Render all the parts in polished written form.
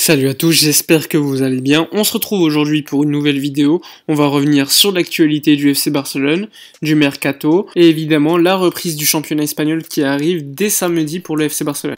Salut à tous, j'espère que vous allez bien. On se retrouve aujourd'hui pour une nouvelle vidéo. On va revenir sur l'actualité du FC Barcelone, du Mercato et évidemment la reprise du championnat espagnol qui arrive dès samedi pour le FC Barcelone.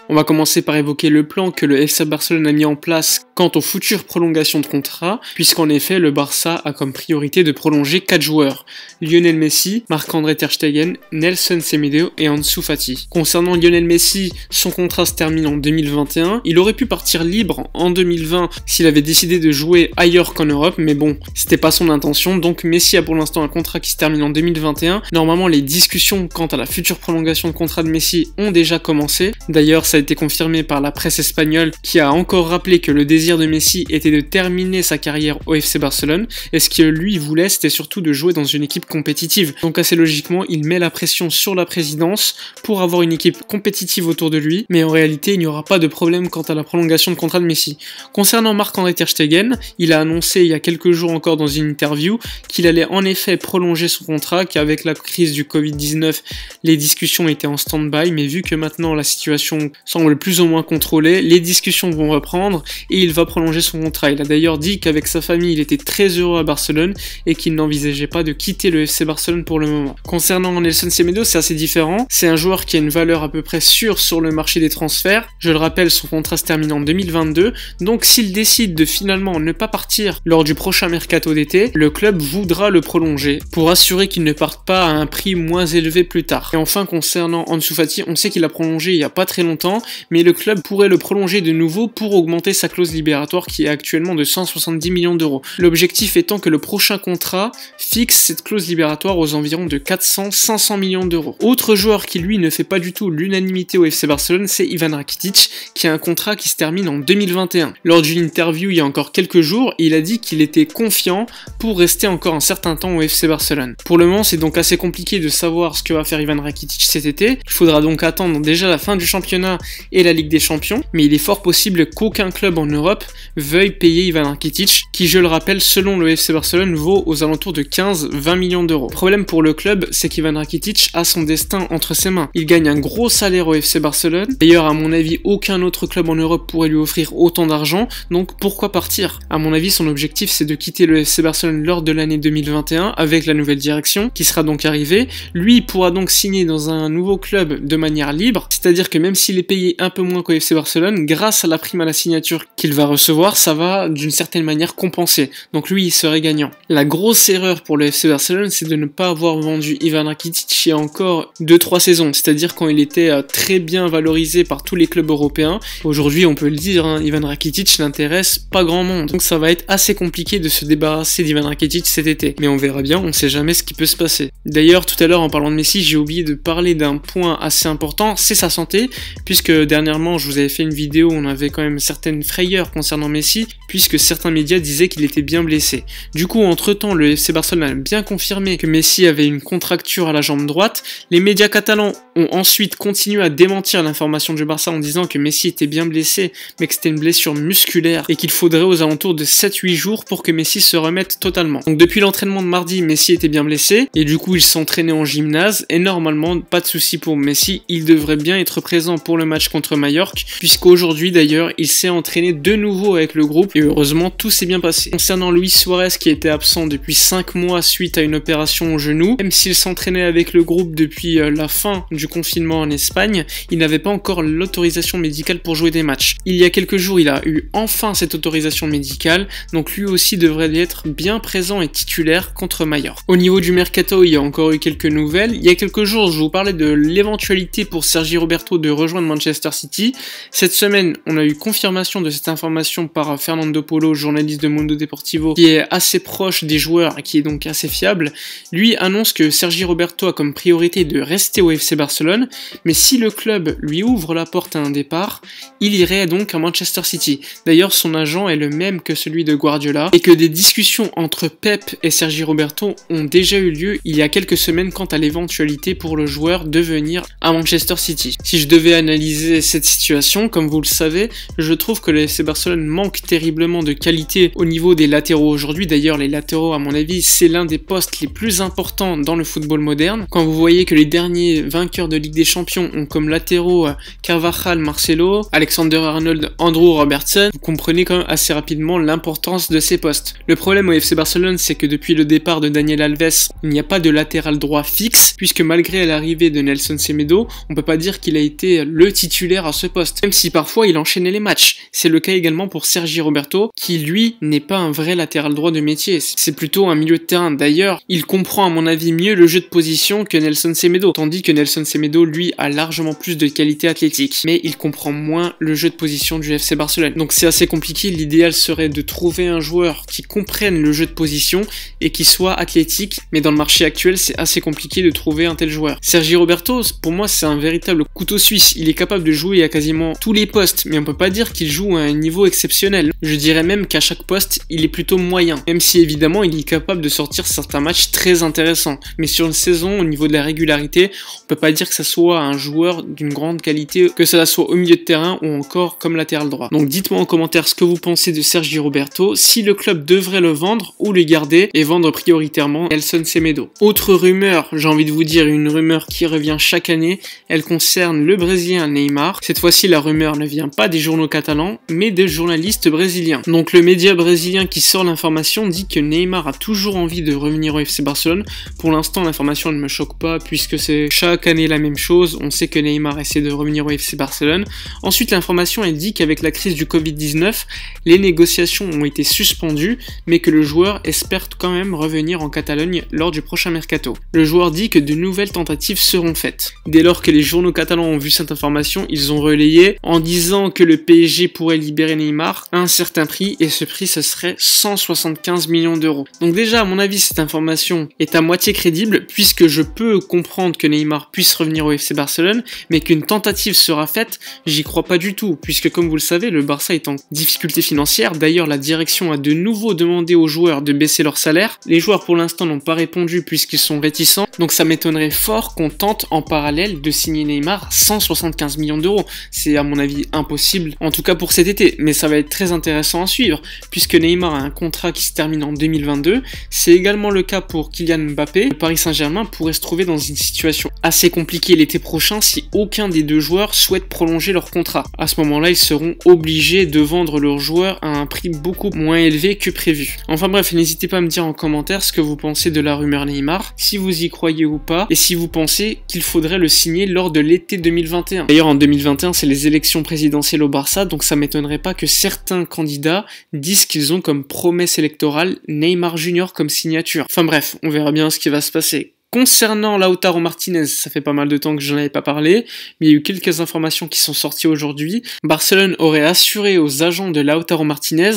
On va commencer par évoquer le plan que le FC Barcelone a mis en place quant aux futures prolongations de contrat, puisqu'en effet le Barça a comme priorité de prolonger 4 joueurs, Lionel Messi, Marc-André Ter Stegen, Nelson Semedo et Ansu Fati. Concernant Lionel Messi, son contrat se termine en 2021, il aurait pu partir libre en 2020 s'il avait décidé de jouer ailleurs qu'en Europe, mais bon, c'était pas son intention, donc Messi a pour l'instant un contrat qui se termine en 2021. Normalement les discussions quant à la future prolongation de contrat de Messi ont déjà commencé, d'ailleurs ça a été confirmé par la presse espagnole qui a encore rappelé que le désir de Messi était de terminer sa carrière au FC Barcelone et ce que lui voulait c'était surtout de jouer dans une équipe compétitive. Donc assez logiquement il met la pression sur la présidence pour avoir une équipe compétitive autour de lui, mais en réalité il n'y aura pas de problème quant à la prolongation de contrat de Messi. Concernant Marc-André Ter Stegen, il a annoncé il y a quelques jours encore dans une interview qu'il allait en effet prolonger son contrat, qu'avec la crise du Covid-19 les discussions étaient en stand-by, mais vu que maintenant la situation semble plus ou moins contrôlée, les discussions vont reprendre et il va prolonger son contrat. Il a d'ailleurs dit qu'avec sa famille il était très heureux à Barcelone et qu'il n'envisageait pas de quitter le FC Barcelone pour le moment. Concernant Nelson Semedo, c'est assez différent, c'est un joueur qui a une valeur à peu près sûre sur le marché des transferts. Je le rappelle, son contrat se termine en 2022, donc s'il décide de finalement ne pas partir lors du prochain mercato d'été, le club voudra le prolonger pour assurer qu'il ne parte pas à un prix moins élevé plus tard. Et enfin concernant Ansu Fati, on sait qu'il a prolongé il y a pas très longtemps, mais le club pourrait le prolonger de nouveau pour augmenter sa clause libératoire qui est actuellement de 170 millions d'euros. L'objectif étant que le prochain contrat fixe cette clause libératoire aux environs de 400-500 millions d'euros. Autre joueur qui lui ne fait pas du tout l'unanimité au FC Barcelone, c'est Ivan Rakitic qui a un contrat qui se termine en 2021. Lors d'une interview il y a encore quelques jours, il a dit qu'il était confiant pour rester encore un certain temps au FC Barcelone. Pour le moment c'est donc assez compliqué de savoir ce que va faire Ivan Rakitic cet été. Il faudra donc attendre déjà la fin du championnat et la Ligue des Champions, mais il est fort possible qu'aucun club en Europe veuille payer Ivan Rakitic, qui je le rappelle selon le FC Barcelone vaut aux alentours de 15-20 millions d'euros. Le problème pour le club, c'est qu'Ivan Rakitic a son destin entre ses mains. Il gagne un gros salaire au FC Barcelone, d'ailleurs à mon avis aucun autre club en Europe pourrait lui offrir autant d'argent, donc pourquoi partir? À mon avis son objectif c'est de quitter le FC Barcelone lors de l'année 2021 avec la nouvelle direction qui sera donc arrivée. Lui il pourra donc signer dans un nouveau club de manière libre, c'est-à-dire que même s'il est payé un peu moins qu'au FC Barcelone, grâce à la prime à la signature qu'il va recevoir, ça va d'une certaine manière compenser. Donc lui, il serait gagnant. La grosse erreur pour le FC Barcelone, c'est de ne pas avoir vendu Ivan Rakitic il y a encore 2-3 saisons, c'est-à-dire quand il était très bien valorisé par tous les clubs européens. Aujourd'hui, on peut le dire, Ivan Rakitic n'intéresse pas grand monde. Donc ça va être assez compliqué de se débarrasser d'Ivan Rakitic cet été. Mais on verra bien, on sait jamais ce qui peut se passer. D'ailleurs, tout à l'heure, en parlant de Messi, j'ai oublié de parler d'un point assez important, c'est sa santé, puisque dernièrement je vous avais fait une vidéo où on avait quand même certaines frayeurs concernant Messi, puisque certains médias disaient qu'il était bien blessé. Du coup entre temps le FC Barcelone a bien confirmé que Messi avait une contracture à la jambe droite. Les médias catalans ont ensuite continué à démentir l'information du Barça en disant que Messi était bien blessé mais que c'était une blessure musculaire et qu'il faudrait aux alentours de 7-8 jours pour que Messi se remette totalement. Donc depuis l'entraînement de mardi, Messi était bien blessé et du coup il s'entraînait en gymnase et normalement pas de souci pour Messi, il devrait bien être présent pour le match contre Majorque, puisqu'aujourd'hui d'ailleurs il s'est entraîné de nouveau avec le groupe et heureusement tout s'est bien passé. Concernant Luis Suarez qui était absent depuis 5 mois suite à une opération au genou, même s'il s'entraînait avec le groupe depuis la fin du confinement en Espagne, il n'avait pas encore l'autorisation médicale pour jouer des matchs. Il y a quelques jours il a eu enfin cette autorisation médicale, donc lui aussi devrait être bien présent et titulaire contre Majorque. Au niveau du mercato, il y a encore eu quelques nouvelles. Il y a quelques jours je vous parlais de l'éventualité pour Sergi Roberto de rejoindre Manchester City. Cette semaine, on a eu confirmation de cette information par Fernando Polo, journaliste de Mundo Deportivo, qui est assez proche des joueurs et qui est donc assez fiable. Lui annonce que Sergi Roberto a comme priorité de rester au FC Barcelone, mais si le club lui ouvre la porte à un départ, il irait donc à Manchester City. D'ailleurs, son agent est le même que celui de Guardiola, et que des discussions entre Pep et Sergi Roberto ont déjà eu lieu il y a quelques semaines quant à l'éventualité pour le joueur de venir à Manchester City. Si je devais analyser analyser cette situation. Comme vous le savez, je trouve que le FC Barcelone manque terriblement de qualité au niveau des latéraux aujourd'hui. D'ailleurs, les latéraux, à mon avis, c'est l'un des postes les plus importants dans le football moderne. Quand vous voyez que les derniers vainqueurs de Ligue des Champions ont comme latéraux Carvajal, Marcelo, Alexander-Arnold, Andrew Robertson, vous comprenez quand même assez rapidement l'importance de ces postes. Le problème au FC Barcelone, c'est que depuis le départ de Daniel Alves, il n'y a pas de latéral droit fixe, puisque malgré l'arrivée de Nelson Semedo, on peut pas dire qu'il a été le titulaire à ce poste, même si parfois il enchaînait les matchs. C'est le cas également pour Sergi Roberto, qui lui n'est pas un vrai latéral droit de métier, c'est plutôt un milieu de terrain. D'ailleurs, il comprend à mon avis mieux le jeu de position que Nelson Semedo, tandis que Nelson Semedo lui a largement plus de qualité athlétique, mais il comprend moins le jeu de position du FC Barcelone. Donc c'est assez compliqué, l'idéal serait de trouver un joueur qui comprenne le jeu de position et qui soit athlétique, mais dans le marché actuel c'est assez compliqué de trouver un tel joueur. Sergi Roberto, pour moi c'est un véritable couteau suisse, il est capable de jouer à quasiment tous les postes, mais on peut pas dire qu'il joue à un niveau exceptionnel. Je dirais même qu'à chaque poste il est plutôt moyen, même si évidemment il est capable de sortir certains matchs très intéressants, mais sur une saison au niveau de la régularité, on peut pas dire que ça soit un joueur d'une grande qualité, que ça soit au milieu de terrain ou encore comme latéral droit. Donc dites-moi en commentaire ce que vous pensez de Sergi Roberto, si le club devrait le vendre ou le garder et vendre prioritairement Nelson Semedo. Autre rumeur, j'ai envie de vous dire une rumeur qui revient chaque année, elle concerne le Brésilien Neymar. Cette fois-ci la rumeur ne vient pas des journaux catalans, mais des journalistes brésiliens. Donc le média brésilien qui sort l'information dit que Neymar a toujours envie de revenir au FC Barcelone. Pour l'instant l'information ne me choque pas puisque c'est chaque année la même chose, on sait que Neymar essaie de revenir au FC Barcelone. Ensuite l'information elle dit qu'avec la crise du Covid-19, les négociations ont été suspendues, mais que le joueur espère quand même revenir en Catalogne lors du prochain mercato. Le joueur dit que de nouvelles tentatives seront faites. Dès lors que les journaux catalans ont vu cette information, ils ont relayé en disant que le PSG pourrait libérer Neymar à un certain prix, et ce prix ce serait 175 millions d'euros. Donc déjà à mon avis cette information est à moitié crédible, puisque je peux comprendre que Neymar puisse revenir au FC Barcelone, mais qu'une tentative sera faite, j'y crois pas du tout, puisque comme vous le savez, le Barça est en difficulté financière. D'ailleurs la direction a de nouveau demandé aux joueurs de baisser leur salaire. Les joueurs pour l'instant n'ont pas répondu puisqu'ils sont réticents, donc ça m'étonnerait fort qu'on tente en parallèle de signer Neymar 175 millions d'euros. C'est à mon avis impossible, en tout cas pour cet été, mais ça va être très intéressant à suivre, puisque Neymar a un contrat qui se termine en 2022, c'est également le cas pour Kylian Mbappé. Le Paris Saint-Germain pourrait se trouver dans une situation assez compliquée l'été prochain si aucun des deux joueurs souhaite prolonger leur contrat. À ce moment-là, ils seront obligés de vendre leurs joueurs à un prix beaucoup moins élevé que prévu. Enfin bref, n'hésitez pas à me dire en commentaire ce que vous pensez de la rumeur Neymar, si vous y croyez ou pas, et si vous pensez qu'il faudrait le signer lors de l'été 2021. D'ailleurs en 2021 c'est les élections présidentielles au Barça, donc ça m'étonnerait pas que certains candidats disent qu'ils ont comme promesse électorale Neymar Junior comme signature. Enfin bref, on verra bien ce qui va se passer. Concernant Lautaro Martinez, ça fait pas mal de temps que je n'en avais pas parlé, mais il y a eu quelques informations qui sont sorties aujourd'hui. Barcelone aurait assuré aux agents de Lautaro Martinez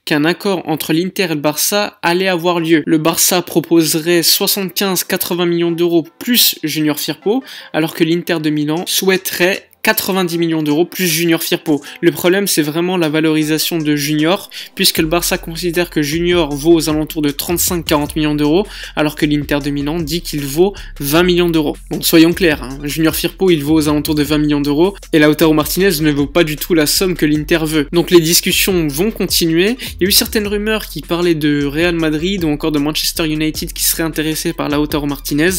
qu'un accord entre l'Inter et le Barça allait avoir lieu. Le Barça proposerait 75-80 millions d'euros plus Junior Firpo, alors que l'Inter de Milan souhaiterait 90 millions d'euros plus Junior Firpo. Le problème c'est vraiment la valorisation de Junior, puisque le Barça considère que Junior vaut aux alentours de 35-40 millions d'euros, alors que l'Inter de Milan dit qu'il vaut 20 millions d'euros. Bon, soyons clairs, hein, Junior Firpo il vaut aux alentours de 20 millions d'euros, et Lautaro Martinez ne vaut pas du tout la somme que l'Inter veut. Donc les discussions vont continuer. Il y a eu certaines rumeurs qui parlaient de Real Madrid ou encore de Manchester United qui seraient intéressés par Lautaro Martinez,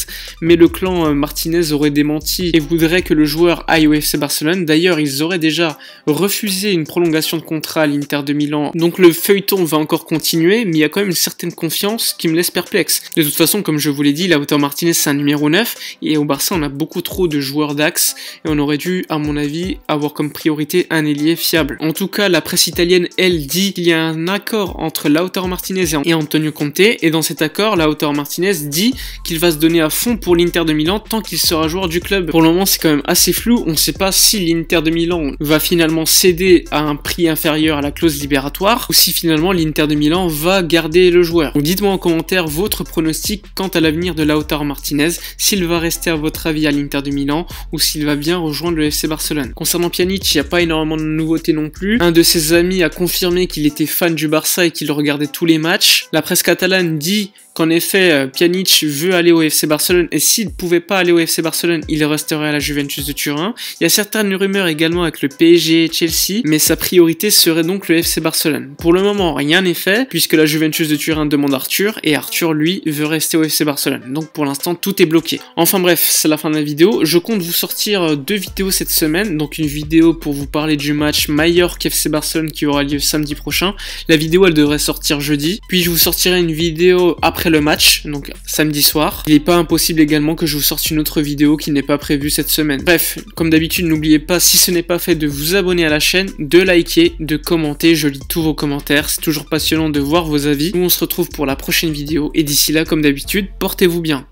mais le clan Martinez aurait démenti et voudrait que le joueur aille au FC Barcelone. D'ailleurs, ils auraient déjà refusé une prolongation de contrat à l'Inter de Milan. Donc le feuilleton va encore continuer, mais il y a quand même une certaine confiance qui me laisse perplexe. De toute façon, comme je vous l'ai dit, Lautaro Martinez c'est un numéro 9, et au Barça on a beaucoup trop de joueurs d'axe, et on aurait dû, à mon avis, avoir comme priorité un ailier fiable. En tout cas, la presse italienne, elle, dit qu'il y a un accord entre Lautaro Martinez et Antonio Conte, et dans cet accord, Lautaro Martinez dit qu'il va se donner à fond pour l'Inter de Milan tant qu'il sera joueur du club. Pour le moment, c'est quand même assez flou, on ne sait pas si l'Inter de Milan va finalement céder à un prix inférieur à la clause libératoire, ou si finalement l'Inter de Milan va garder le joueur. Donc dites-moi en commentaire votre pronostic quant à l'avenir de Lautaro Martinez, s'il va rester à votre avis à l'Inter de Milan, ou s'il va bien rejoindre le FC Barcelone. Concernant Pjanic, il n'y a pas énormément de nouveautés non plus. Un de ses amis a confirmé qu'il était fan du Barça et qu'il regardait tous les matchs. La presse catalane dit qu'en effet Pjanic veut aller au FC Barcelone et s'il ne pouvait pas aller au FC Barcelone, il resterait à la Juventus de Turin. Il y a certaines rumeurs également avec le PSG et Chelsea, mais sa priorité serait donc le FC Barcelone. Pour le moment, rien n'est fait puisque la Juventus de Turin demande Arthur et Arthur lui veut rester au FC Barcelone. Donc pour l'instant tout est bloqué. Enfin bref, c'est la fin de la vidéo. Je compte vous sortir 2 vidéos cette semaine, donc une vidéo pour vous parler du match Mallorca-FC Barcelone qui aura lieu samedi prochain. La vidéo elle devrait sortir jeudi, puis je vous sortirai une vidéo après le match, donc samedi soir. Il n'est pas impossible également que je vous sorte une autre vidéo qui n'est pas prévue cette semaine. Bref, comme d'habitude, n'oubliez pas, si ce n'est pas fait, de vous abonner à la chaîne, de liker, de commenter. Je lis tous vos commentaires, c'est toujours passionnant de voir vos avis. Nous on se retrouve pour la prochaine vidéo et d'ici là, comme d'habitude, portez-vous bien.